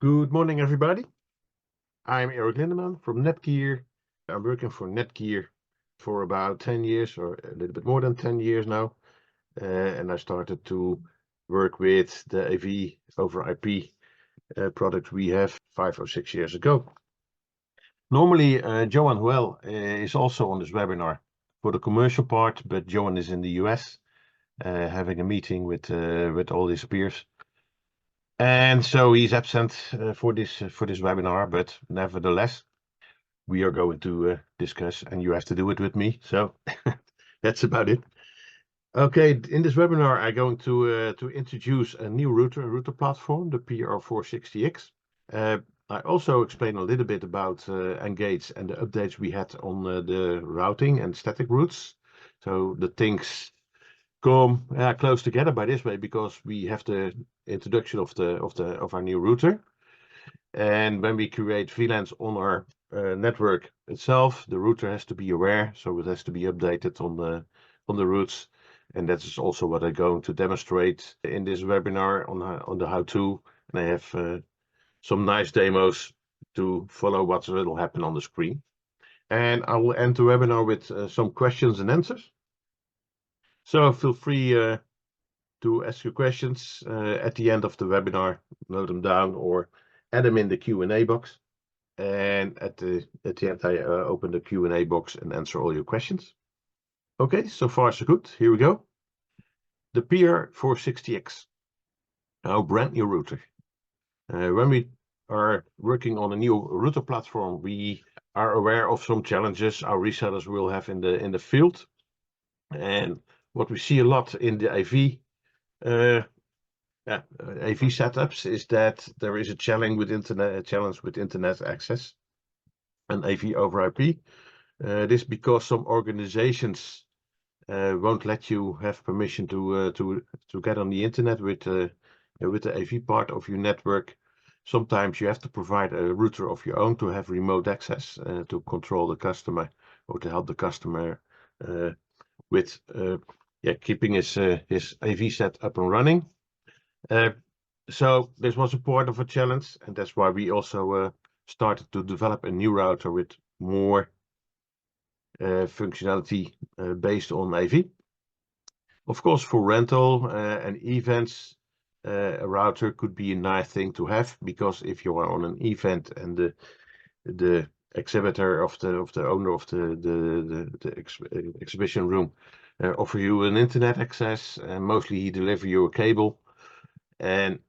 Good morning, everybody. I'm Eric Lindeman from NETGEAR. I'm working for NETGEAR for about 10 years or a little bit more than 10 years now. And I started to work with the AV over IP product we have 5 or 6 years ago. Normally, Johan Huel is also on this webinar for the commercial part, but Johan is in the US having a meeting with all his peers. And so he's absent for this webinar, but nevertheless, we are going to discuss, and you have to do it with me. So that's about it. Okay, in this webinar, I'm going to introduce a new router platform, the PR460X. I also explain a little bit about Engage and the updates we had on the routing and static routes. So the things come close together by this way because we have the introduction of our new router, and when we create VLANs on our network itself, the router has to be aware, so it has to be updated on the routes, and that is also what I'm going to demonstrate in this webinar on the how-to. And I have some nice demos to follow what will happen on the screen, and I will end the webinar with some questions and answers. So feel free to ask your questions at the end of the webinar, note them down or add them in the Q&A box. And at the end, I open the Q&A box and answer all your questions. Okay, so far so good. Here we go. The PR460X, our brand new router. When we are working on a new router platform, we are aware of some challenges our resellers will have in the field. And what we see a lot in the AV setups is that there is a challenge with internet access and AV over IP. This is because some organizations won't let you have permission to get on the internet with the AV part of your network. Sometimes you have to provide a router of your own to have remote access to control the customer or to help the customer with keeping his AV set up and running. So this was a part of a challenge, and that's why we also started to develop a new router with more functionality based on AV. Of course, for rental and events, a router could be a nice thing to have, because if you are on an event and the exhibitor of the owner of the exhibition room offer you an internet access, and mostly he deliver you a cable. And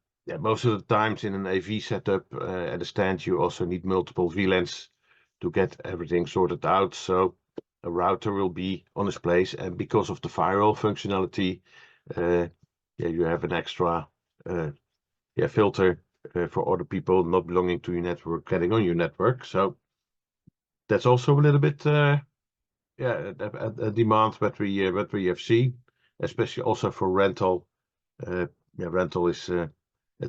most of the times in an AV setup at a stand, you also need multiple VLANs to get everything sorted out. So a router will be on its place, and because of the firewall functionality, you have an extra filter for other people not belonging to your network getting on your network. So that's also a little bit a demand that we have seen, especially also for rental. Rental is a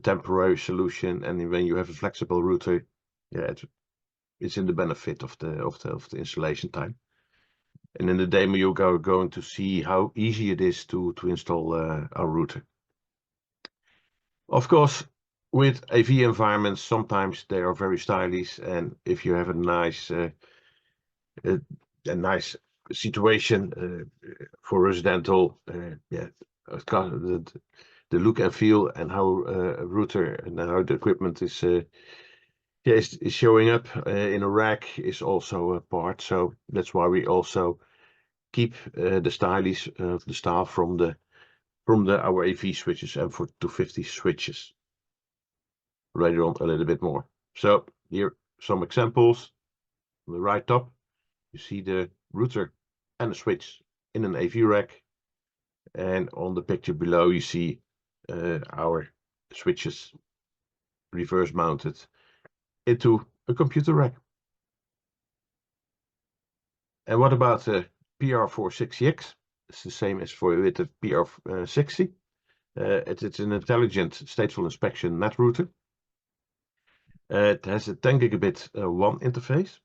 temporary solution, and when you have a flexible router, it's in the benefit of the installation time. And in the demo, you are going to see how easy it is to install our router. Of course, with AV environments, sometimes they are very stylish, and if you have a nice situation for residential, the look and feel and how a router and how the equipment is showing up in a rack is also a part. So that's why we also keep the style from our AV switches and for 250 switches later on a little bit more. So here some examples. On the right top, you see the router and the switch in an AV rack, and on the picture below you see our switches reverse mounted into a computer rack. And what about the PR460X? It's the same as with the PR60. It's an intelligent stateful inspection net router. It has a 10 gigabit WAN interface.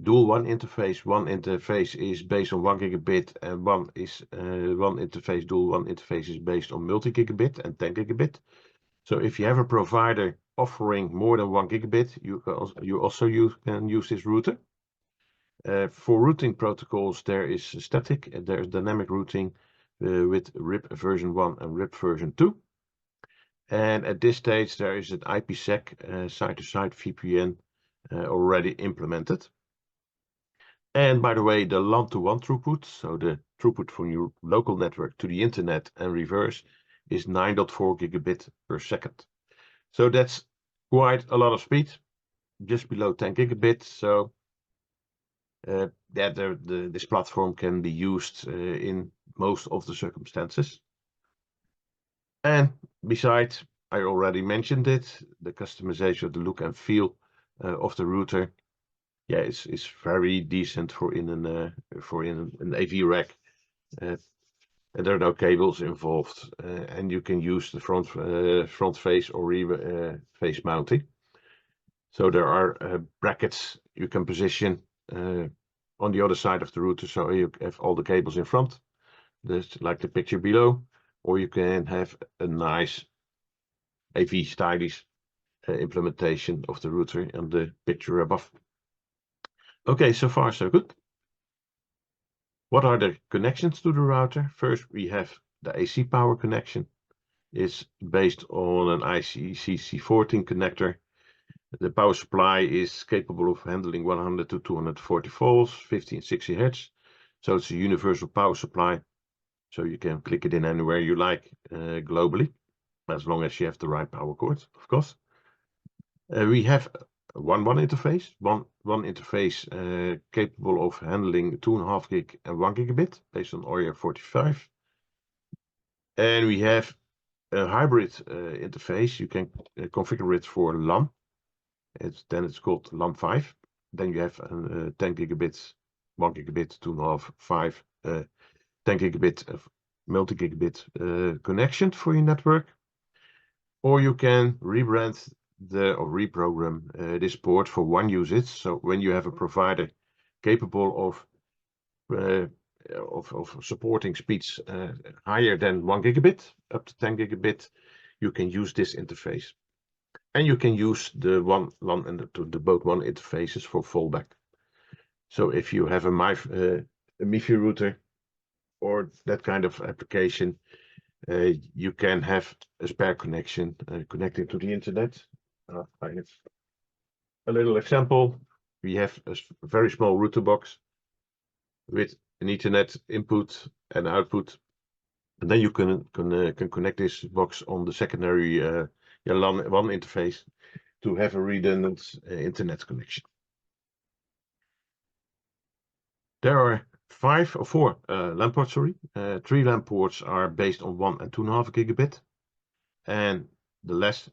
Dual WAN interface. One interface is based on 1 gigabit, and one interface, dual WAN interface, is based on multi-gigabit and 10 gigabit. So if you have a provider offering more than 1 gigabit, you can use this router. For routing protocols, there is static and there is dynamic routing with RIP version 1 and RIP version 2. And at this stage, there is an IPsec site-to-site VPN already implemented. And by the way, the LAN-to-WAN throughput, so the throughput from your local network to the internet and reverse, is 9.4 gigabit per second. So that's quite a lot of speed, just below 10 gigabit. So this platform can be used in most of the circumstances. And besides, I already mentioned it, the customization of the look and feel of the router, yeah, it's very decent for in an AV rack. And there are no cables involved, and you can use the front face or rear face mounting. So there are brackets you can position on the other side of the router, so you have all the cables in front, just like the picture below, or you can have a nice AV stylish implementation of the router and the picture above. Okay, so far so good. What are the connections to the router? First, we have the AC power connection. It's based on an ICC14 connector. The power supply is capable of handling 100 to 240 volts, 50 and 60 Hz. So it's a universal power supply. So you can click it in anywhere you like globally, as long as you have the right power cord, of course. We have one interface, one interface capable of handling 2.5 gig and 1 gigabit based on OIR45. And we have a hybrid interface. You can configure it for LAN. Then it's called LAN 5. Then you have 10 gigabits, 1 gigabit, 2.5, 5, 10 gigabit of multi-gigabit connection for your network. Or you can rebrand or reprogram this port for one usage. So when you have a provider capable of supporting speeds higher than 1 gigabit, up to 10 gigabit, you can use this interface. And you can use the one LAN and the both one interfaces for fallback. So if you have a MiFi router or that kind of application, you can have a spare connection connecting to the internet. I have a little example. We have a very small router box with an Ethernet input and output, and then you can connect this box on the secondary LAN 1 interface to have a redundant internet connection. There are 4 LAN ports, 3 LAN ports are based on 1 and 2.5 gigabit, and the less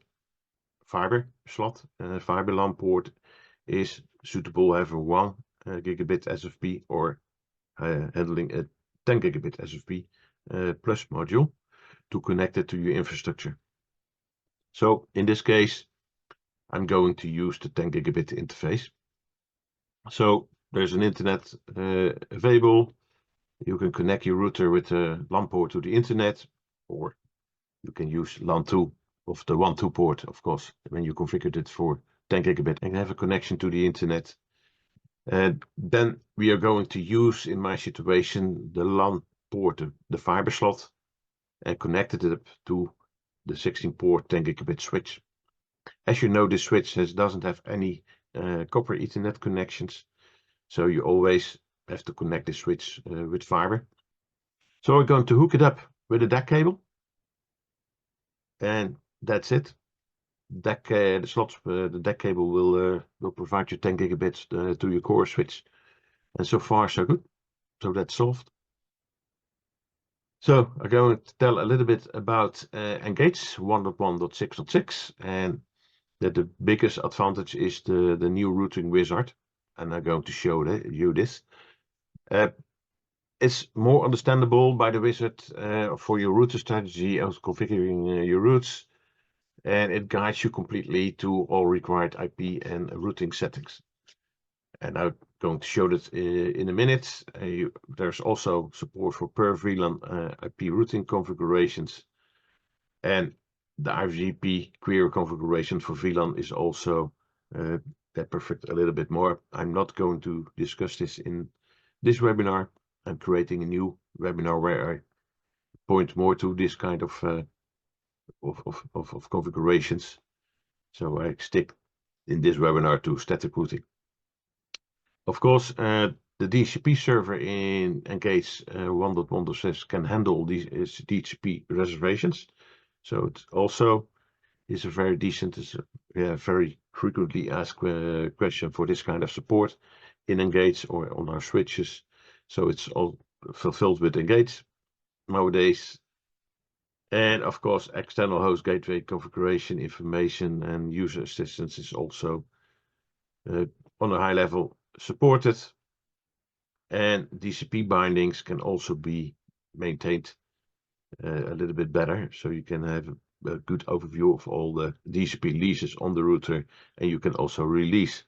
fiber slot fiber LAN port is suitable have a 1 gigabit SFP or handling a 10 gigabit SFP plus module to connect it to your infrastructure. So in this case, I'm going to use the 10 gigabit interface. So there's an internet available. You can connect your router with a LAN port to the internet, or you can use LAN 2 of the 1.2 port, of course, when you configured it for 10 gigabit and have a connection to the internet. And then we are going to use, in my situation, the LAN port, the fiber slot, and connected it to the 16-port 10 gigabit switch. As you know, this switch doesn't have any copper Ethernet connections, so you always have to connect the switch with fiber. So we're going to hook it up with a DAC cable, and that's it. The DAC cable will provide you 10 gigabits to your core switch, and so far so good. So that's solved. So I'm going to tell a little bit about Engage 1.1.6.6, and that the biggest advantage is the new routing wizard, and I'm going to show you this. It's more understandable by the wizard for your router strategy of configuring your routes, and it guides you completely to all required IP and routing settings. And I'm going to show that in a minute. There's also support for per VLAN IP routing configurations, and the AVoIP query configuration for VLAN is also perfect a little bit more. I'm not going to discuss this in this webinar. I'm creating a new webinar where I point more to this kind of configurations. So I stick in this webinar to static routing. Of course, the DHCP server in NETGEAR 1.1.6 can handle these DHCP reservations. So it also is a very decent, very frequently asked question for this kind of support in NETGEAR or on our switches. So it's all fulfilled with NETGEAR nowadays. And of course, external host gateway configuration information and user assistance is also on a high level supported. And DCP bindings can also be maintained a little bit better, so you can have a good overview of all the DCP leases on the router, and you can also release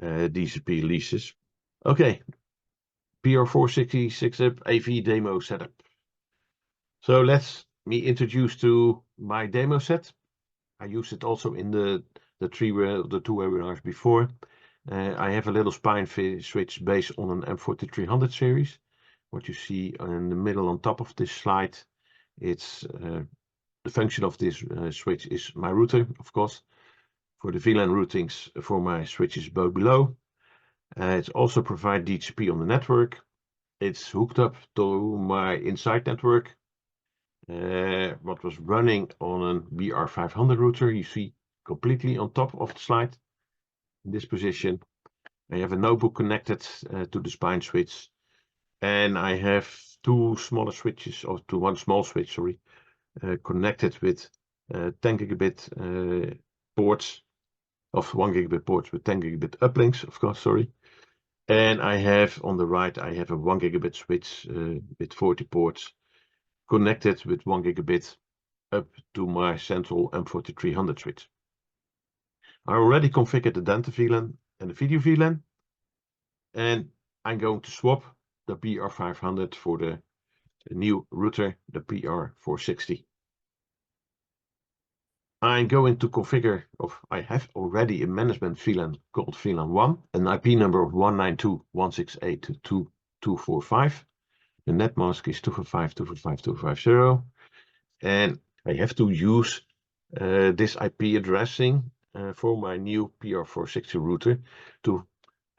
DCP leases. Okay, PR460X AV demo setup. So let's me introduce to my demo set. I used it also in the two webinars before. I have a little spine switch based on an M4300 series. What you see in the middle on top of this slide, it's the function of this switch is my router, of course, for the VLAN routings for my switches below. It also provides DHCP on the network. It's hooked up to my inside network, what was running on a PR500 router. You see completely on top of the slide in this position. I have a notebook connected to the spine switch, and I have two smaller switches, or to one small switch, sorry, connected with 10 gigabit ports, of 1 gigabit ports with 10 gigabit uplinks, of course, sorry. And I have on the right, I have a 1 gigabit switch with 40 ports connected with 1 gigabit up to my central M4300 switch. I already configured the Dante VLAN and the video VLAN, and I'm going to swap the PR500 for the new router, the PR460. I'm going to configure, I have already a management VLAN called VLAN 1, an IP number of 192.168.2.245. The net mask is 255.255.250, and I have to use this IP addressing for my new PR460 router to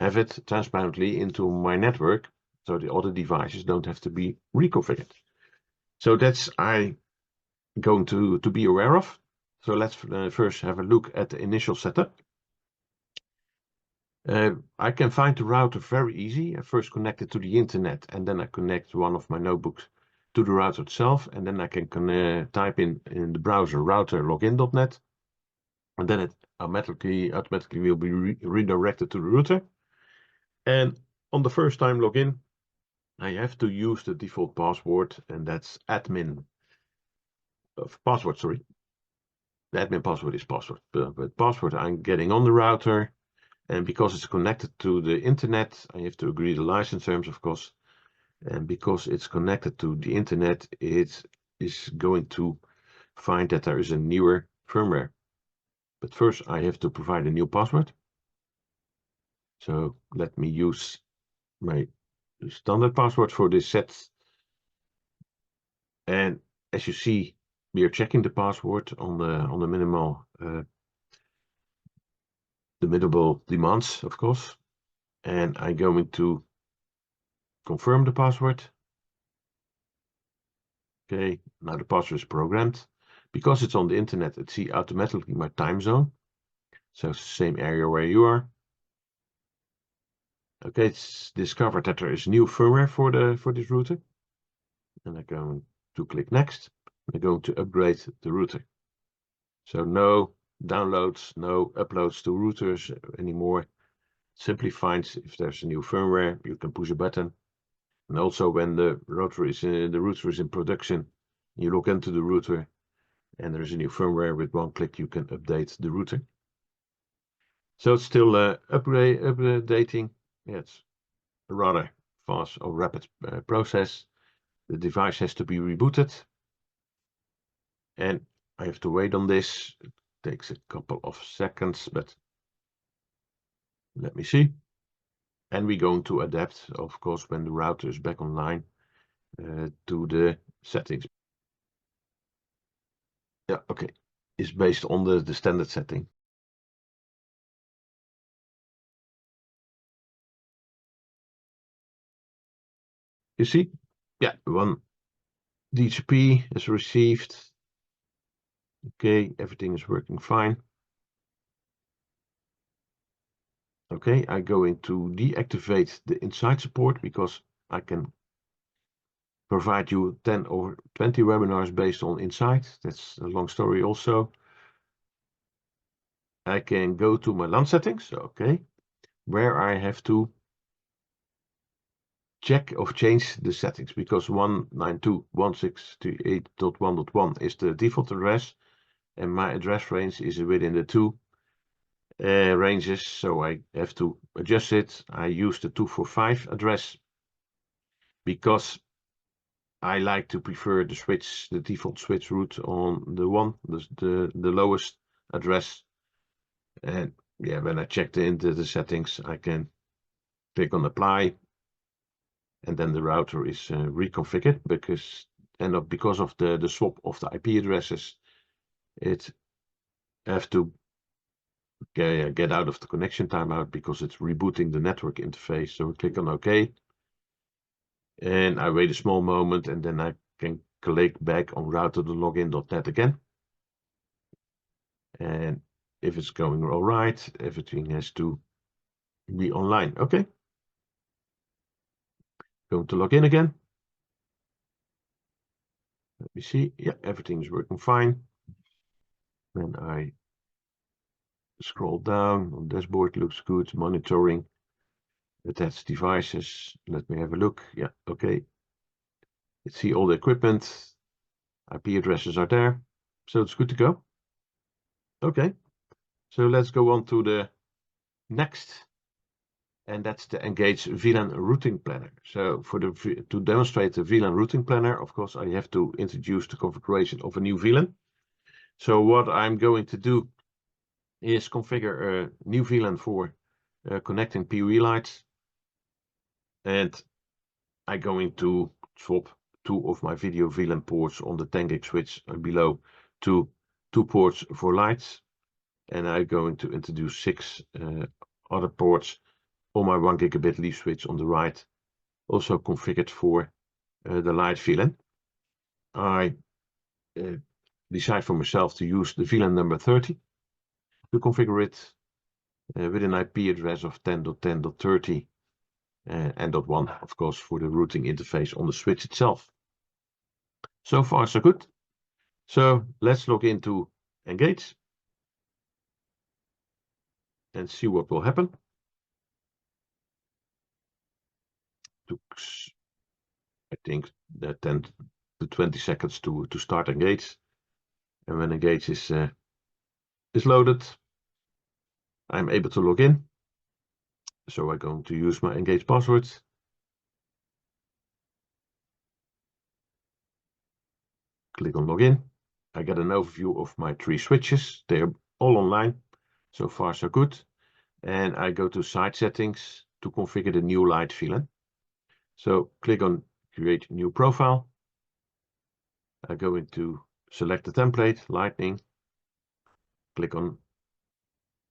have it transparently into my network, so the other devices don't have to be reconfigured. So that's I'm going to be aware of. So let's first have a look at the initial setup. I can find the router very easy. I first connect it to the internet, and then I connect one of my notebooks to the router itself, and then I can type in the browser router login.net, and then it automatically will be redirected to the router. And on the first time login, I have to use the default password, and that's admin password, sorry. The admin password is password, but password I'm getting on the router, and because it's connected to the internet, I have to agree the license terms, of course. And because it's connected to the internet, it is going to find that there is a newer firmware. But first I have to provide a new password. So let me use my standard password for this set. And as you see, we are checking the password on the minimal demands, of course. And I'm going to confirm the password. Okay, now the password is programmed. Because it's on the internet, it sees automatically my time zone. So it's the same area where you are. Okay, it's discovered that there is new firmware for this router. And I'm going to click next. I'm going to upgrade the router. So no downloads, no uploads to routers anymore. Simply finds if there's a new firmware, you can push a button. And also when the router is in production, you log into the router and there is a new firmware. With one click you can update the router. So it's still updating. Yeah, it's a rather fast or rapid process. The device has to be rebooted, and I have to wait on this. It takes a couple of seconds, but let me see. And we're going to adapt, of course, when the router is back online to the settings. Yeah, okay. It's based on the standard setting. You see? Yeah, one DHCP is received. Okay, everything is working fine. Okay, I'm going to deactivate the inside support because I can provide you 10 or 20 webinars based on inside. That's a long story also. I can go to my LAN settings, okay, where I have to check or change the settings because 192.168.1.1 is the default address and my address range is within the two ranges, so I have to adjust it. I use the 245 address because I like to prefer the default switch route on the lowest address. And yeah, when I check into the settings, I can click on apply, and then the router is reconfigured because of the swap of the IP addresses, it have to get out of the connection timeout because it's rebooting the network interface. So we click on OK, and I wait a small moment, and then I can click back on router.login.net again. And if it's going all right, everything has to be online. Okay. Going to log in again. Let me see. Yeah, everything is working fine. Then I scroll down on dashboard, looks good. Monitoring, attached devices. Let me have a look. Yeah, okay. Let's see all the equipment. IP addresses are there. So it's good to go. Okay. So let's go on to the next. And that's the Engage VLAN routing planner. So to demonstrate the VLAN routing planner, of course, I have to introduce the configuration of a new VLAN. So what I'm going to do is configure a new VLAN for connecting PoE lights. And I'm going to swap 2 of my video VLAN ports on the 10 gig switch below to 2 ports for lights. And I'm going to introduce 6 other ports on my 1 gigabit leaf switch on the right, also configured for the light VLAN. I decide for myself to use the VLAN number 30 to configure it with an IP address of 10.10.30 and .1, of course, for the routing interface on the switch itself. So far, so good. So let's log into Engage and see what will happen. Took, I think, 10 to 20 seconds to start Engage. And when Engage is loaded, I'm able to log in. So I'm going to use my Engage password. Click on Login. I get an overview of my 3 switches. They're all online. So far, so good. And I go to Site Settings to configure the new light VLAN. So click on Create New Profile. I'm going to select the template, Lightning. Click on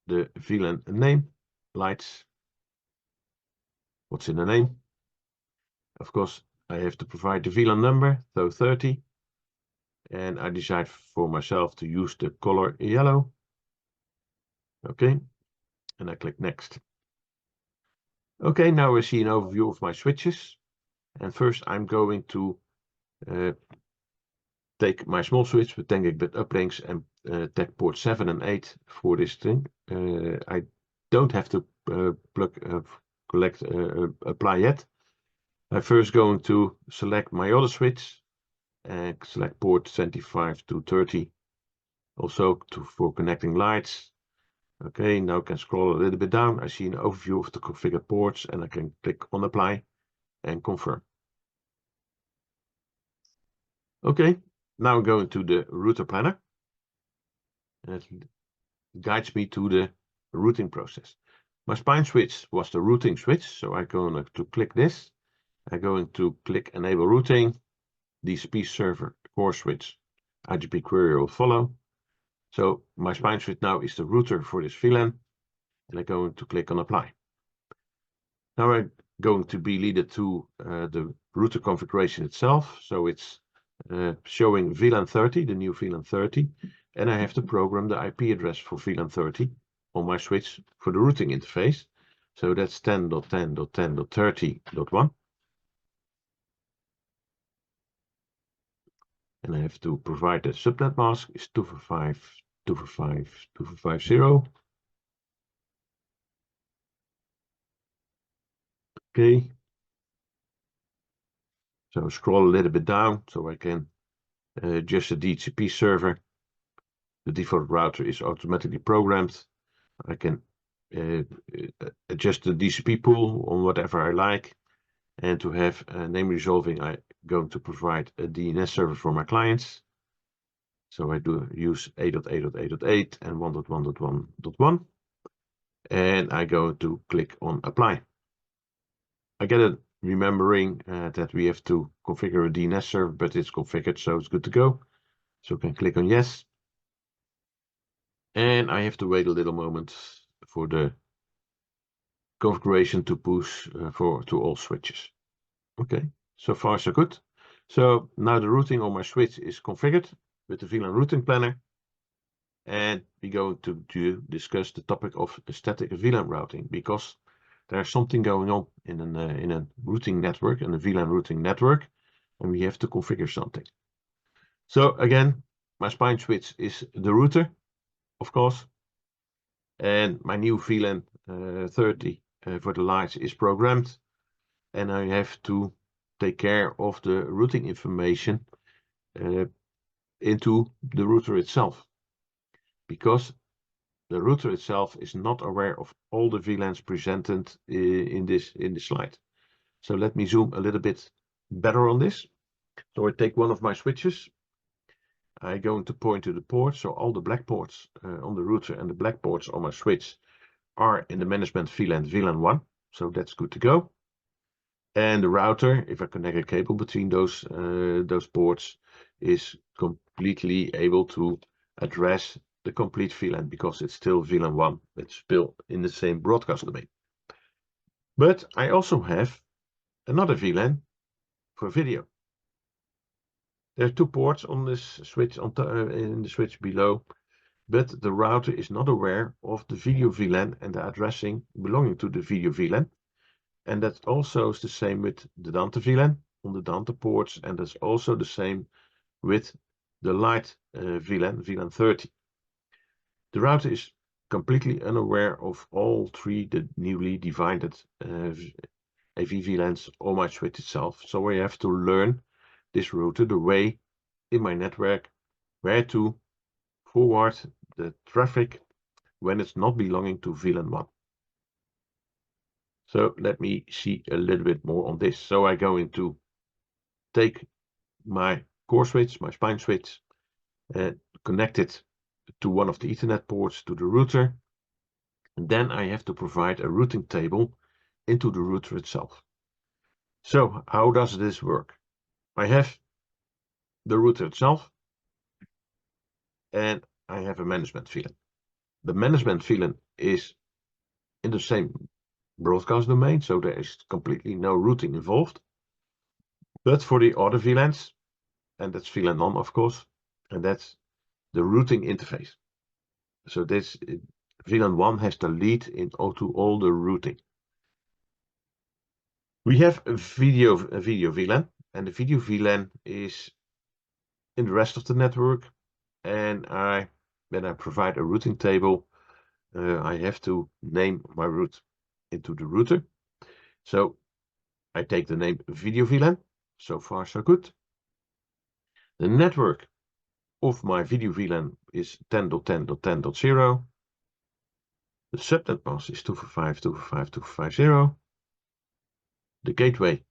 the VLAN name, lights. What's in the name? Of course, I have to provide the VLAN number, so 30. And I decide for myself to use the color yellow. Okay, and I click Next. Okay, now I see an overview of my switches. And first I'm going to take my small switch with 10 gigabit uplinks and tag port 7 and 8 for this thing. I don't have to apply yet. I'm first going to select my other switch and select port 25 to 30, also for connecting lights. Okay, now I can scroll a little bit down. I see an overview of the configured ports and I can click on apply and confirm. Okay, now I'm going to the router planner. and it guides me to the routing process. My spine switch was the routing switch, so I'm going to click this. I'm going to click Enable Routing. DCP server core switch IGP query will follow. So my spine switch now is the router for this VLAN, and I'm going to click on Apply. Now I'm going to be leaded to the router configuration itself. So it's showing VLAN 30, the new VLAN 30, and I have to program the IP address for VLAN 30 on my switch for the routing interface. So that's 10.10.10.30.1. And I have to provide the subnet mask is 245.245.245.0. Okay. So scroll a little bit down so I can adjust the DHCP server. The default router is automatically programmed. I can adjust the DCP pool on whatever I like. And to have name resolving, I'm going to provide a DNS server for my clients. So I do use 8.8.8.8 and 1.1.1.1. And I go to click on Apply. I get a remembering that we have to configure a DNS server, but it's configured, so it's good to go. So I can click on yes. And I have to wait a little moment for the configuration to push to all switches. Okay, so far so good. So now the routing on my switch is configured with the VLAN routing planner. And we're going to discuss the topic of static VLAN routing, because there's something going on in a routing network, in a VLAN routing network, and we have to configure something. So again, my spine switch is the router, of course, and my new VLAN 30 for the lights is programmed, and I have to take care of the routing information into the router itself, because the router itself is not aware of all the VLANs presented in this slide. So let me zoom a little bit better on this. So I take one of my switches. I'm going to point to the port. So all the black ports on the router and the black ports on my switch are in the management VLAN VLAN 1. So that's good to go. And the router, if I connect a cable between those ports, is completely able to address the complete VLAN, because it's still VLAN 1. It's still in the same broadcast domain. But I also have another VLAN for video. There are two ports on this switch in the switch below, but the router is not aware of the video VLAN and the addressing belonging to the video VLAN. And that also is the same with the Dante VLAN on the Dante ports, and that's also the same with the light VLAN, VLAN 30. The router is completely unaware of all three the newly divided AV VLANs on my switch itself. So I have to learn this router the way in my network where to forward the traffic when it's not belonging to VLAN 1. So let me see a little bit more on this. So I'm going to take my core switch, my spine switch, and connect it to one of the Ethernet ports to the router. And then I have to provide a routing table into the router itself. So how does this work? I have the router itself, and I have a management VLAN. The management VLAN is in the same broadcast domain, so there is completely no routing involved. But for the other VLANs, and that's VLAN 1, of course, and that's the routing interface. So this VLAN 1 has the lead to all the routing. We have a video VLAN, and the video VLAN is in the rest of the network. And when I provide a routing table, I have to name my route into the router. So I take the name video VLAN. So far, so good. The network of my video VLAN is 10.10.10.0. The subnet mask is 245.245.245.0. The gateway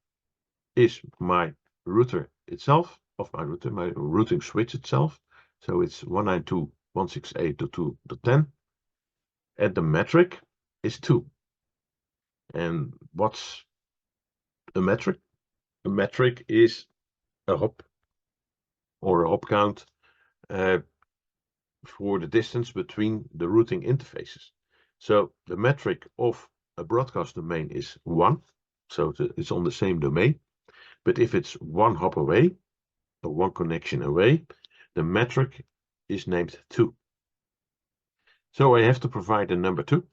is my router itself, my routing switch itself. So it's 192 192.168.2.10, and the metric is 2. And what's a metric? A metric is a hop or a hop count for the distance between the routing interfaces. So the metric of a broadcast domain is 1, so it's on the same domain. But if it's one hop away, or one connection away, the metric is named 2. So I have to provide the number 2,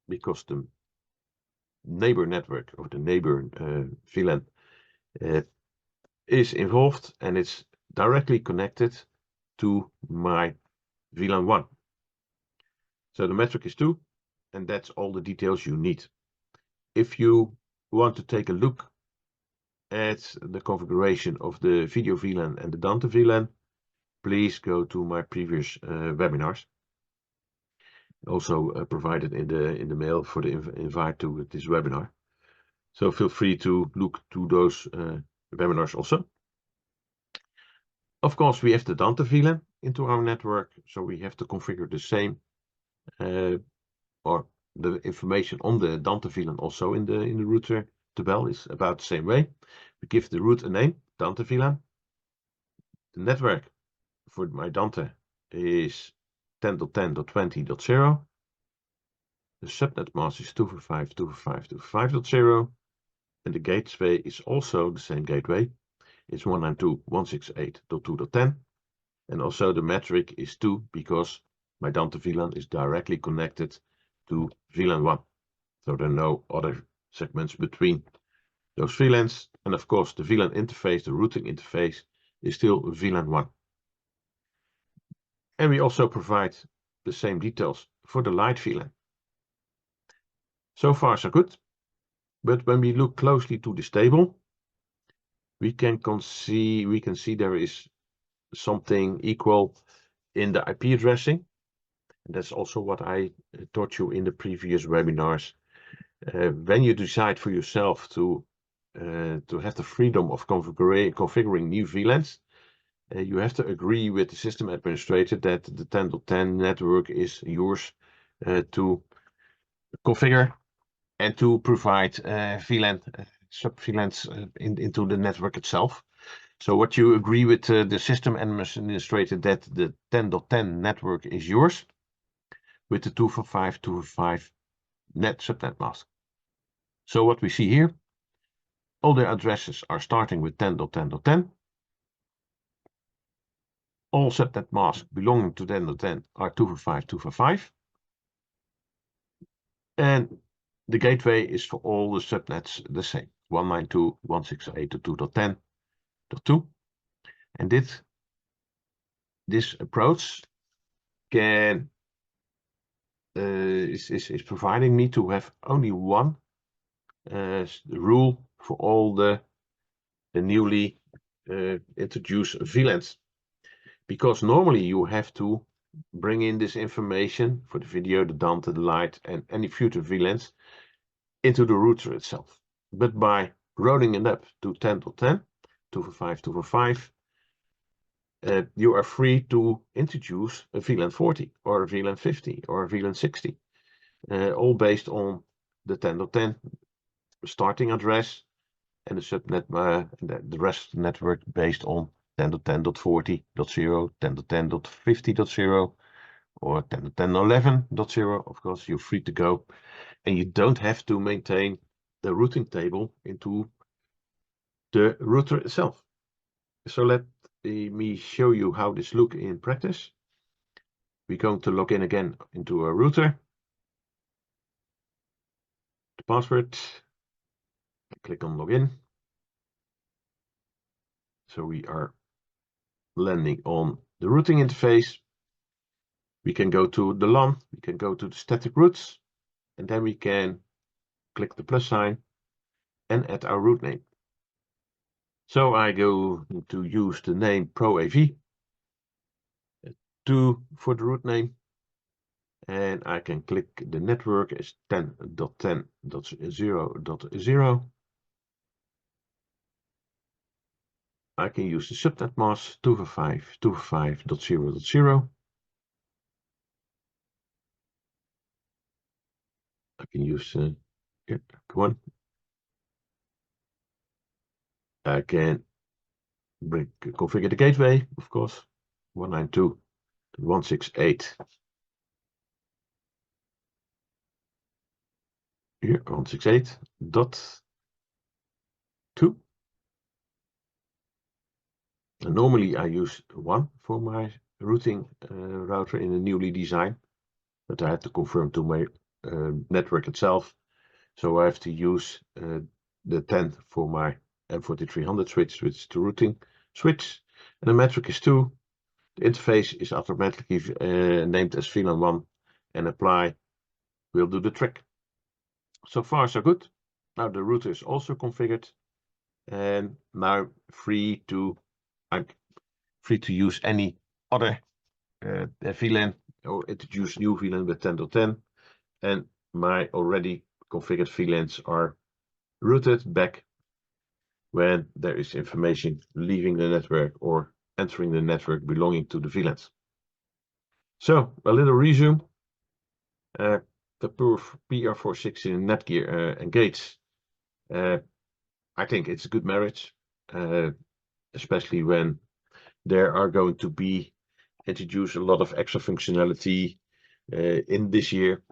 because the neighbor network or the neighbor VLAN is involved, and it's directly connected to my VLAN 1. So the metric is 2, and that's all the details you need. If you want to take a look at the configuration of the video VLAN and the Dante VLAN, please go to my previous webinars. Also provided in the mail for the invite to this webinar. So feel free to look to those webinars also. Of course, we have the Dante VLAN into our network, so we have to configure the same or the information on the Dante VLAN also in the router tabel is about the same way. We give the root a name, Dante VLAN. The network for my Dante is 10.10.20.0. The subnet mask is 255.255.255.0, and the gateway is also the same gateway. It's 192.168.2.10, and also the metric is 2 because my Dante VLAN is directly connected to VLAN 1. So there are no other segments between those VLANs, and of course the VLAN interface, the routing interface, is still VLAN 1. And we also provide the same details for the light VLAN. So far so good, but when we look closely to this table, we can see there is something equal in the IP addressing. And that's also what I taught you in the previous webinars. When you decide for yourself to have the freedom of configuring new VLANs, you have to agree with the system administrator that the 10.10 network is yours to configure and to provide VLAN sub-VLANs into the network itself. So what you agree with the system administrator that the 10.10 network is yours with the 255.255 net subnet mask. So what we see here, all the addresses are starting with 10.10.10. All subnet masks belonging to 10.10 are 255.255. And the gateway is for all the subnets the same, 192.168.2.10.2. And this approach can is providing me to have only one rule for all the newly introduced VLANs, because normally you have to bring in this information for the video, the Dante, the light, and any future VLANs into the router itself. But by rolling it up to 10.10, 255.255, you are free to introduce a VLAN 40 or a VLAN 50 or a VLAN 60, all based on the 10.10 starting address and the subnet, the rest of the network based on 10.10.40.0, 10.10.50.0, or 10.10.11.0. Of course, you're free to go, and you don't have to maintain the routing table into the router itself. So let me show you how this looks in practice. We're going to log in again into a router. The password. Click on login. So we are landing on the routing interface. We can go to the LAN, we can go to the static routes, and then we can click the plus sign and add our route name. So I go to use the name ProAV 2 for the route name, and I can click the network as 10.10.0.0. I can use the subnet mask 255.255.0.0. can use, yeah, come on. I can configure the gateway, of course, 192.168. Here, 168.2. And normally I use 1 for my routing router in a newly designed, but I have to confirm to my network itself. So I have to use the 10 for my M4300 switch, which is the routing switch. And the metric is 2. The interface is automatically named as VLAN 1, and apply will do the trick. So far, so good. Now the router is also configured, and now I'm free to use any other VLAN or introduce new VLAN with 10.10, and my already configured VLANs are routed back when there is information leaving the network or entering the network belonging to the VLANs. So a little resume. The PR460 NETGEAR Engage. I think it's a good marriage, especially when there are going to be introduced a lot of extra functionality in this year,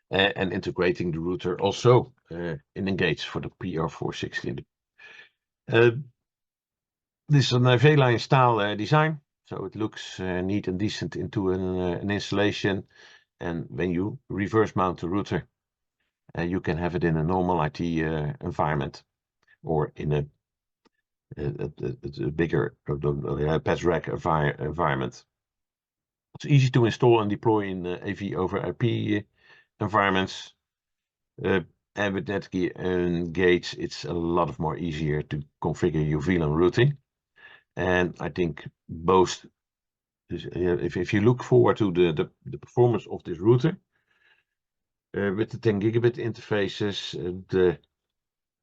and integrating the router also in Engage for the PR460. This is an VLAN style design, so it looks neat and decent into an installation. And when you reverse mount the router, you can have it in a normal IT environment or in a bigger patch rack environment. It's easy to install and deploy in AV over IP environments. And with NETGEAR Engage, it's a lot more easier to configure your VLAN routing. And I think both, if you look forward to the performance of this router, with the 10 gigabit interfaces, the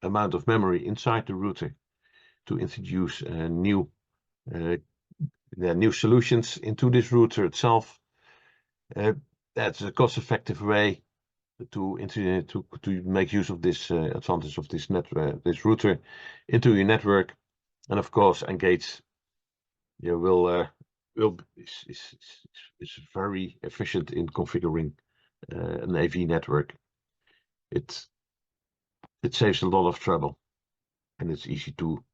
amount of memory inside the router to introduce new solutions into this router itself, that's a cost-effective way to make use of this advantage of this router into your network. And of course, Engage is very efficient in configuring an AV network. It saves a lot of trouble, and it's easy to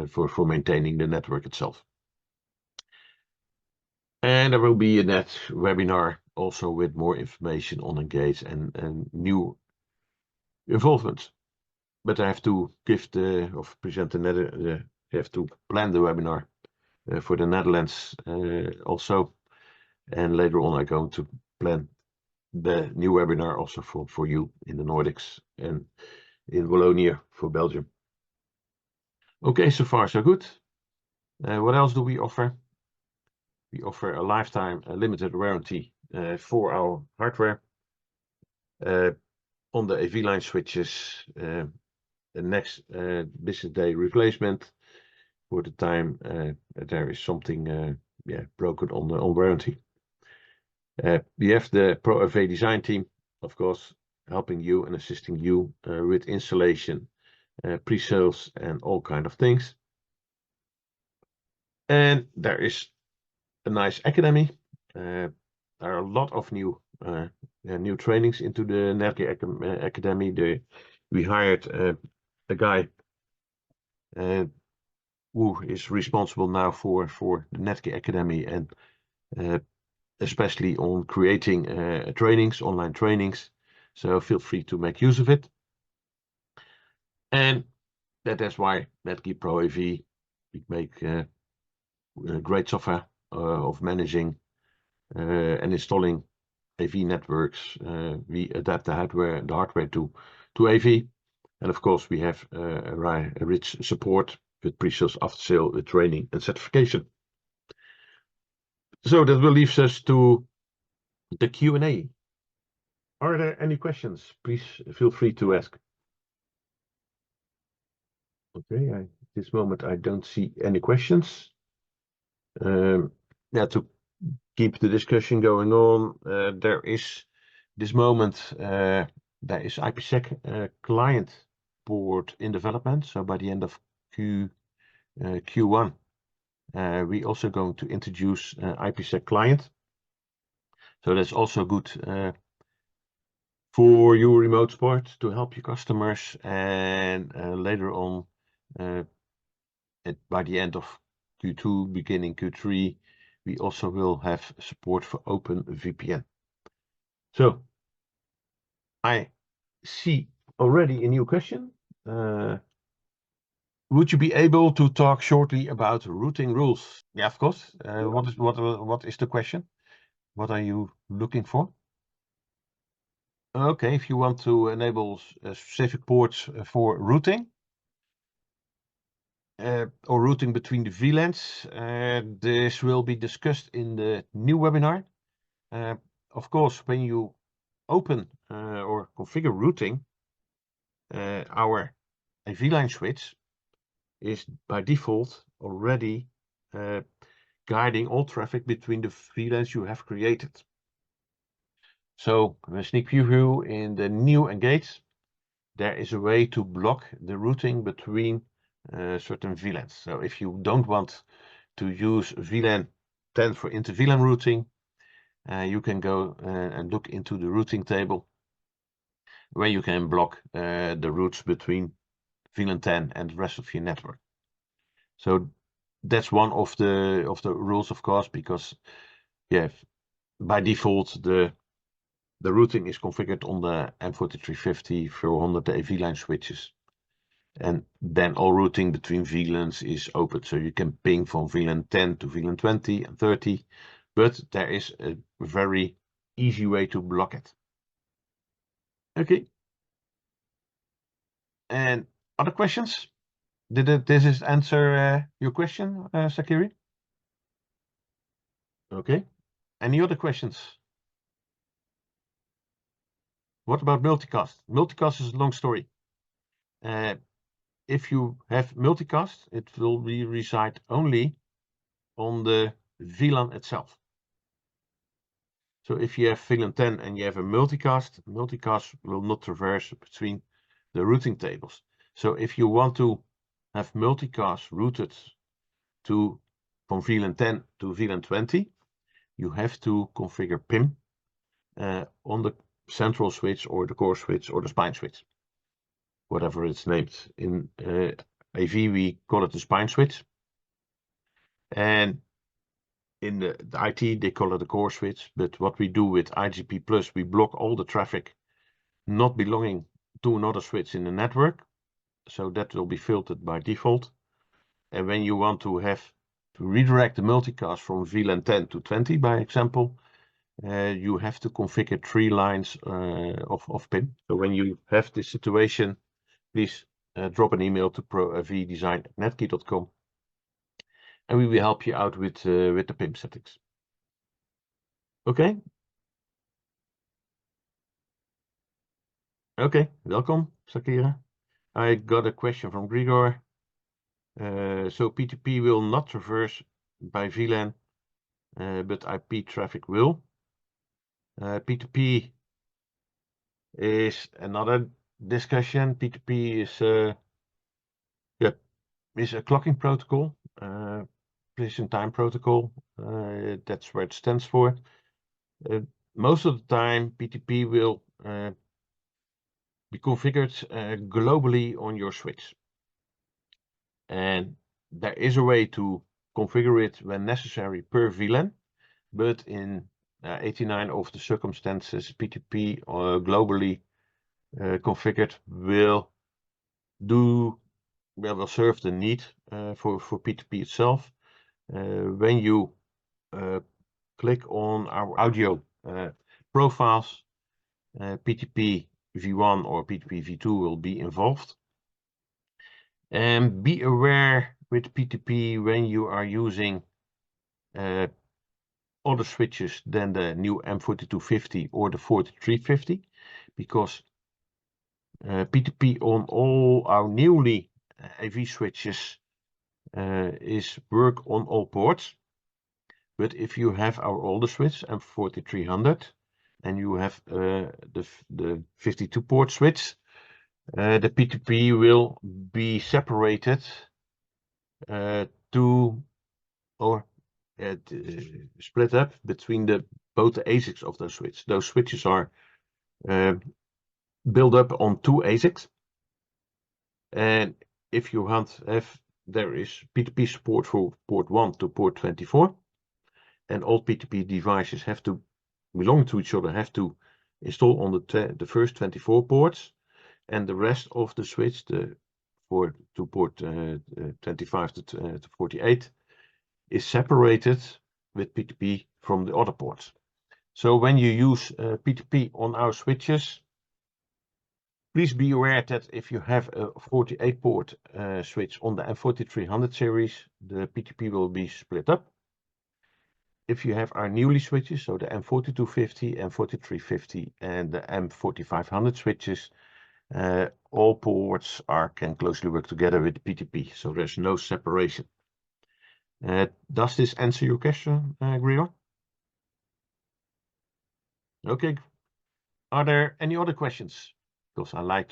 for maintaining the network itself. And there will be a webinar also with more information on Engage and new involvement. But I have to present I have to plan the webinar for the Netherlands also, and later on I'm going to plan the new webinar also for you in the Nordics and in Wallonia for Belgium. Okay, so far so good. What else do we offer? We offer a lifetime limited warranty for our hardware on the AV line switches. The next business day replacement for the time there is something broken on warranty. We have the Pro AV design team, of course, helping you and assisting you with installation, pre-sales, and all kind of things. And there is a nice academy. There are a lot of new trainings into the NETGEAR Academy. We hired a guy who is responsible now for the NETGEAR Academy, and especially on creating trainings, online trainings. So feel free to make use of it. And that's why NETGEAR Pro AV, we make great software of managing and installing AV networks. We adapt the hardware to AV, and of course we have a rich support with pre-sales, after sale, with training and certification. So that will leave us to the Q&A. Are there any questions? Please feel free to ask. Okay, at this moment I don't see any questions. To keep the discussion going on, there is this moment, there is IPsec client board in development. So by the end of Q1, we also going to introduce IPsec client. So that's also good for your remote support to help your customers, and later on, by the end of Q2, beginning Q3, we also will have support for OpenVPN. So I see already a new question. Would you be able to talk shortly about routing rules? Yeah, of course. What is the question? What are you looking for? Okay, if you want to enable specific ports for routing, or routing between the VLANs, this will be discussed in the new webinar. Of course, when you open or configure routing, our VLAN switch is by default already guiding all traffic between the VLANs you have created. So a sneak preview in the new Engage, there is a way to block the routing between certain VLANs. So if you don't want to use VLAN 10 for inter-VLAN routing, you can go and look into the routing table, where you can block the routes between VLAN 10 and the rest of your network. So that's one of the rules, of course, because yeah, by default the routing is configured on the M4350 400 VLAN switches, and then all routing between VLANs is open, so you can ping from VLAN 10 to VLAN 20 and 30, but there is a very easy way to block it. Okay. And other questions? Did this answer your question, Sakiri? Okay. Any other questions? What about multicast? Multicast is a long story. If you have multicast, it will be reside only on the VLAN itself. So if you have VLAN 10 and you have a multicast, multicast will not traverse between the routing tables. So if you want to have multicast routed from VLAN 10 to VLAN 20, you have to configure PIM on the central switch or the core switch or the spine switch, whatever it's named. In AV we call it the spine switch, and in the IT they call it the core switch. But what we do with IGP Plus, we block all the traffic not belonging to another switch in the network, so that will be filtered by default. And when you want to redirect the multicast from VLAN 10 to 20, by example, you have to configure 3 lines of PIM. So when you have this situation, please drop an email to pro-avdesign@netgear.com, and we will help you out with the PIM settings. Okay. Okay, welcome, Sakira. I got a question from Grigor. So P2P will not traverse by VLAN, but IP traffic will. P2P is another discussion. P2P is a clocking protocol, precision time protocol. That's where it stands for. Most of the time, P2P will be configured globally on your switch, and there is a way to configure it when necessary per VLAN, but in 89 of the circumstances, P2P globally configured will serve the need for P2P itself. When you click on our audio profiles, P2P V1 or P2P V2 will be involved. And be aware with P2P when you are using other switches than the new M4250 or the 4350, because P2P on all our newly AV switches is work on all ports. But if you have our older switch M4300 and you have the 52 port switch, the P2P will be separated split up between both the ASICs of those switches. Those switches are built up on 2 ASICs, and if you there is P2P support for port 1 to port 24, and all P2P devices have to belong to each other, have to install on the first 24 ports, and the rest of the switch, to port 25 to 48, is separated with P2P from the other ports. So when you use P2P on our switches, please be aware that if you have a 48 port switch on the M4300 series, the P2P will be split up. If you have our newly switches, so the M4250, M4350 and the M4500 switches, all ports can closely work together with P2P, so there's no separation. Does this answer your question, Gregor? Okay. Are there any other questions? Because I like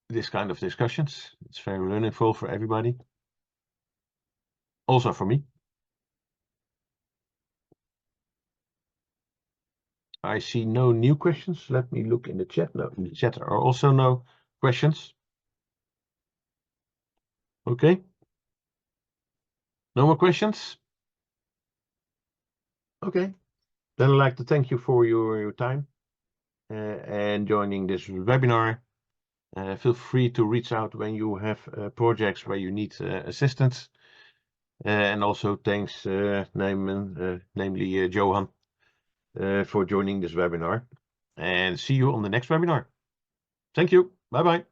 this kind of discussions. It's very learningful for everybody. Also for me. I see no new questions. Let me look in the chat. No, in the chat are also no questions. Okay. No more questions? Okay. Then I'd like to thank you for your time and joining this webinar. Feel free to reach out when you have projects where you need assistance. And also thanks, namely Johan, for joining this webinar. And see you on the next webinar. Thank you. Bye-bye.